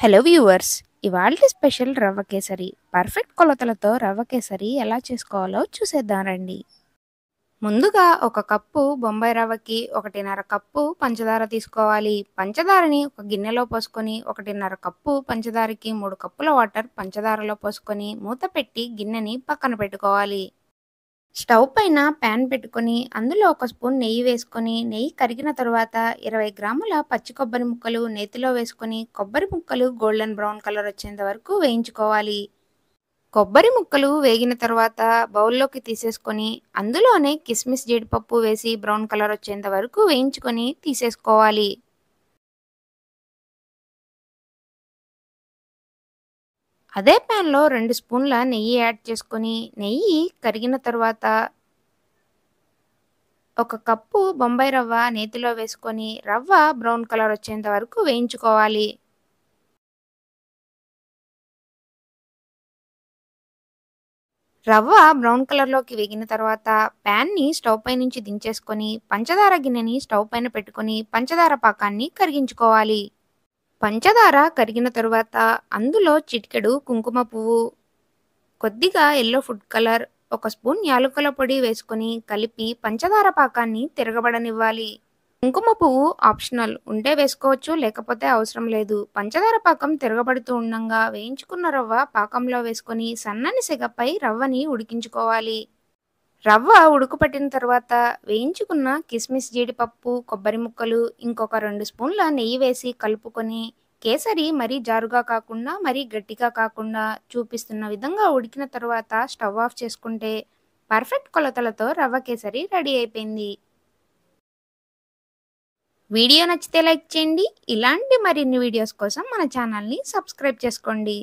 Hello viewers, ఇవాల్టి special రవ్వ kesari. Perfect కొలతలతో రవ్వ కేసరి ఎలా చేసుకోవాలో చూసేద్దాం రండి. ముందుగా ఒక కప్పు బొంబాయి రవ్వకి 1.5 కప్పు పంచదార తీసుకోవాలి. పంచదారని ఒక గిన్నెలో పోసుకొని 1.5 కప్పు పంచదారకి 3 కప్పుల వాటర్ పంచదారలో పోసుకొని మూత పెట్టి గిన్నెని పక్కన పెట్టుకోవాలి. స్టవ్ పైన ప్యాన్ పెట్టుకొని అందులో ఒక స్పూన్ నెయ్యి వేసుకొని నెయ్యి కరిగిన తర్వాత 20 గ్రాముల పచ్చి కొబ్బరి ముక్కలు నేతిలో వేసుకొని కొబ్బరి ముక్కలు గోల్డెన్ బ్రౌన్ కలర్ వచ్చేంత వరకు వేయించుకోవాలి. కొబ్బరి ముక్కలు వేగిన తర్వాత బౌల్లోకి తీసేసుకొని అందులోనే కిస్మిస్ జీడిపప్పు వేసి బ్రౌన్ కలర్ వచ్చేంత వరకు వేయించుకొని తీసేసుకోవాలి. అదే ప్యాన్లో 2 స్పూన్ల నెయ్యి యాడ్ చేసుకొని నెయ్యి కరిగిన తర్వాత ఒక కప్పు బొంబాయి రవ్వ నేతిలో వేసుకొని రవ్వ బ్రౌన్ కలర్ వచ్చేంత వరకు వేయించుకోవాలి. రవ్వ బ్రౌన్ కలర్లోకి వేగిన తర్వాత ప్యాన్ని స్టవ్ పై నుంచి దించేసుకొని పంచదార గిన్నెని స్టవ్ పైన పెట్టుకొని పంచదార పాకాన్ని కరిగించుకోవాలి. పంచదార కరిగిన తరువాత అందులో చిటికెడు కుంకుమ పువ్వు, కొద్దిగా యెల్లో ఫుడ్ కలర్, ఒక స్పూన్ యాలకుల పొడి వేసుకొని కలిపి పంచదార పాకాన్ని తిరగబడనివ్వాలి. కుంకుమ పువ్వు ఆప్షనల్, ఉంటే వేసుకోవచ్చు, లేకపోతే అవసరం లేదు. పంచదార పాకం తిరగబడుతూ ఉండంగా వేయించుకున్న రవ్వ పాకంలో వేసుకొని సన్నని సెగపై రవ్వని ఉడికించుకోవాలి. రవ్వ ఉడుకుపట్టిన తర్వాత వేయించుకున్న కిస్మిస్ జీడిపప్పు కొబ్బరి ముక్కలు ఇంకొక 2 స్పూన్ల నెయ్యి వేసి కలుపుకొని కేసరి మరీ జారుగా కాకుండా మరీ గట్టిగా కాకుండా చూపిస్తున్న విధంగా ఉడికిన తర్వాత స్టవ్ ఆఫ్ చేసుకుంటే పర్ఫెక్ట్ కొలతలతో రవ్వ కేసరి రెడీ అయిపోయింది. వీడియో నచ్చితే లైక్ చేయండి. ఇలాంటి మరిన్ని వీడియోస్ కోసం మన ఛానల్ని సబ్స్క్రైబ్ చేసుకోండి.